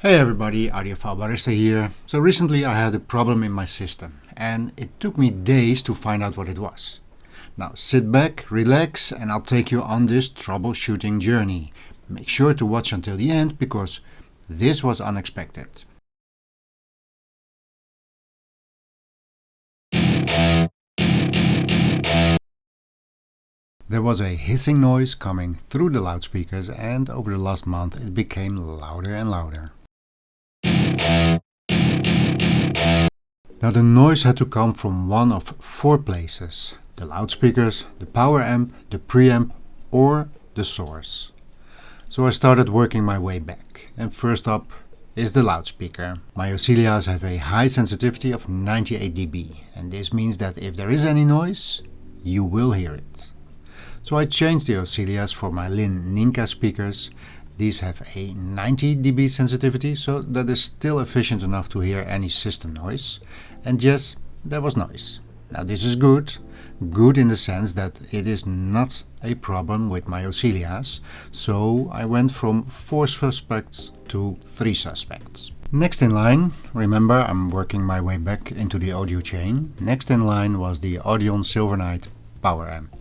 Hey everybody, Audiophile Barista here. So recently I had a problem in my system and it took me days to find out what it was. Now sit back, relax, and I'll take you on this troubleshooting journey. Make sure to watch until the end because this was unexpected. There was a hissing noise coming through the loudspeakers, and over the last month it became louder and louder. Now the noise had to come from one of four places: the loudspeakers, the power amp, the preamp or the source. So I started working my way back, and first up is the loudspeaker. My OCELLIAs have a high sensitivity of 98 dB, and this means that if there is any noise, you will hear it. So I changed the OCELLIAs for my LINN NINKA speakers. These have a 90 dB sensitivity, so that is still efficient enough to hear any system noise. And yes, there was noise. Now this is good. Good in the sense that it is not a problem with my OCELLIAs. So I went from 4 suspects to 3 suspects. Next in line, remember I'm working my way back into the audio chain. Next in line was the Audion Silvernight power amp.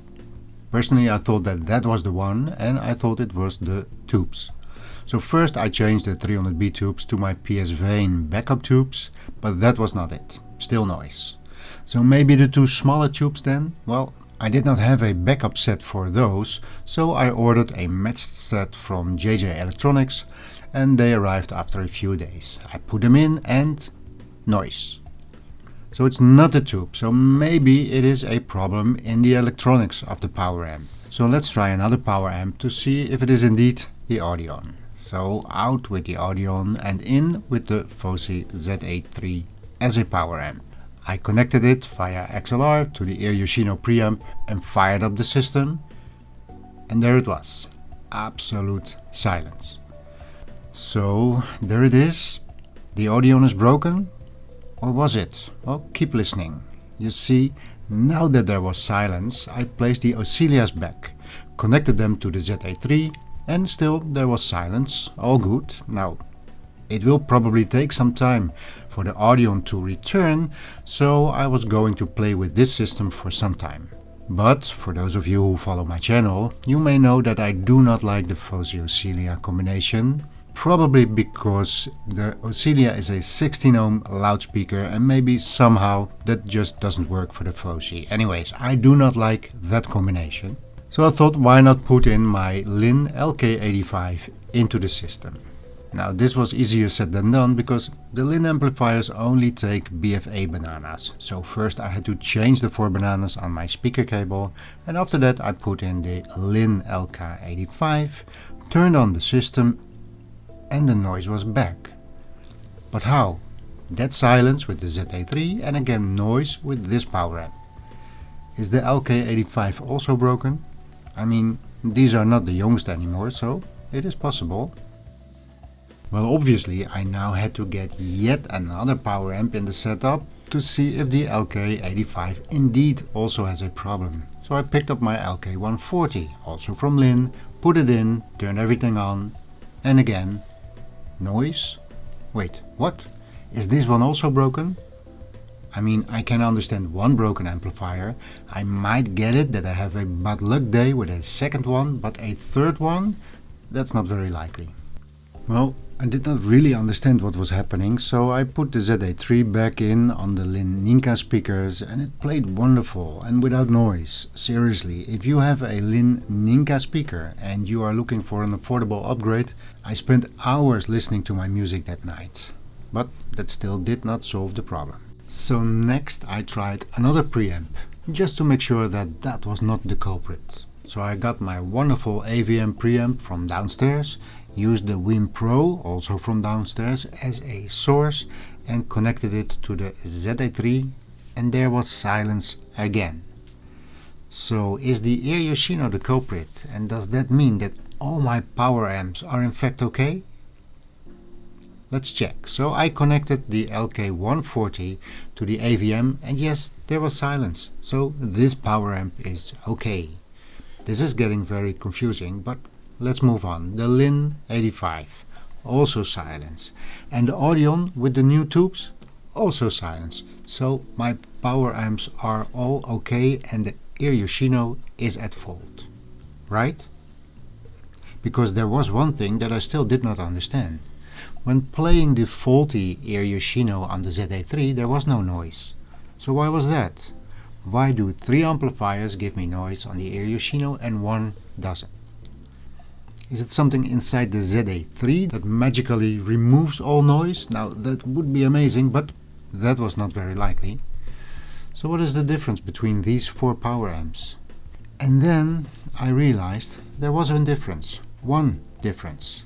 Personally, I thought that was the one, and I thought it was the tubes. So first I changed the 300B tubes to my PS Vane backup tubes, but that was not it. Still noise. So maybe the 2 smaller tubes then? Well, I did not have a backup set for those, so I ordered a matched set from JJ Electronics, and they arrived after a few days. I put them in and noise. So it's not the tube, so maybe it is a problem in the electronics of the power amp. So let's try another power amp to see if it is indeed the Audion. So out with the Audion and in with the FOSI Z83 as a power amp. I connected it via XLR to the YOSHINO preamp and fired up the system. And there it was. Absolute silence. So there it is. The Audion is broken. Or was it? Well, keep listening. You see, now that there was silence, I placed the OCELLIAs back, connected them to the Z83, and still there was silence. All good. Now, it will probably take some time for the Audion to return, so I was going to play with this system for some time. But for those of you who follow my channel, you may know that I do not like the FOSI OCELLIA combination. Probably because the OCELLIA is a 16 ohm loudspeaker and maybe somehow that just doesn't work for the FOSI. Anyways, I do not like that combination. So I thought, why not put in my LINN LK85 into the system. Now this was easier said than done because the LINN amplifiers only take BFA bananas. So first I had to change the 4 bananas on my speaker cable, and after that I put in the LINN LK85, turned on the system, and the noise was back. But how? Dead silence with the Z83 and again noise with this power amp. Is the LK85 also broken? I mean, these are not the youngest anymore, so it is possible. Well, obviously I now had to get yet another power amp in the setup to see if the LK85 indeed also has a problem. So I picked up my LK140, also from LINN, put it in, turned everything on, and again, noise? Wait, what? Is this one also broken? I mean, I can understand one broken amplifier. I might get it that I have a bad luck day with a second one, but a third one? That's not very likely. Well, I did not really understand what was happening, so I put the Z83 back in on the LINN NINKA speakers and it played wonderful and without noise. Seriously, if you have a LINN NINKA speaker and you are looking for an affordable upgrade, I spent hours listening to my music that night. But that still did not solve the problem. So next I tried another preamp, just to make sure that that was not the culprit. So I got my wonderful AVM preamp from downstairs, used the Win Pro, also from downstairs, as a source and connected it to the Z83, and there was silence again. So is the YOSHINO the culprit, and does that mean that all my power amps are in fact okay? Let's check. So I connected the LK140 to the AVM and yes, there was silence. So this power amp is okay. This is getting very confusing, but let's move on. The LINN 85. also silence. And the Audion with the new tubes, also silence. So my power amps are all okay and the ear YOSHINO is at fault. Right? Because there was one thing that I still did not understand. When playing the faulty ear YOSHINO on the ZA3 there was no noise. So why was that? Why do 3 amplifiers give me noise on the ear YOSHINO and 1 doesn't? Is it something inside the ZA3 that magically removes all noise? Now that would be amazing, but that was not very likely. So what is the difference between these 4 power amps? And then I realized there was a difference. One difference.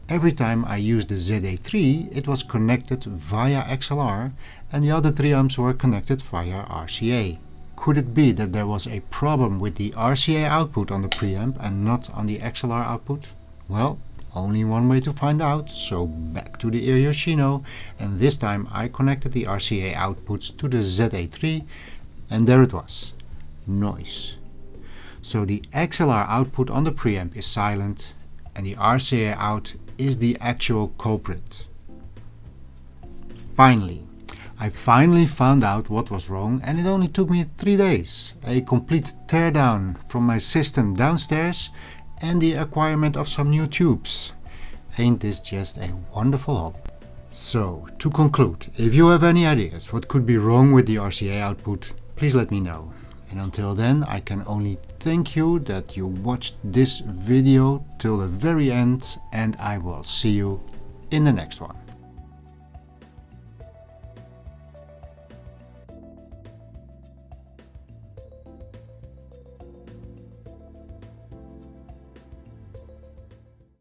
Every time I used the ZA3 it was connected via XLR and the other 3 amps were connected via RCA. Could it be that there was a problem with the RCA output on the preamp and not on the XLR output? Well, only one way to find out, so back to the ear YOSHINO, and this time I connected the RCA outputs to the ZA3 and there it was. Noise. So the XLR output on the preamp is silent and the RCA out is the actual culprit. I finally found out what was wrong and it only took me 3 days. A complete teardown from my system downstairs and the acquirement of some new tubes. Ain't this just a wonderful hobby? So, to conclude, if you have any ideas what could be wrong with the RCA output, please let me know. And until then, I can only thank you that you watched this video till the very end and I will see you in the next one.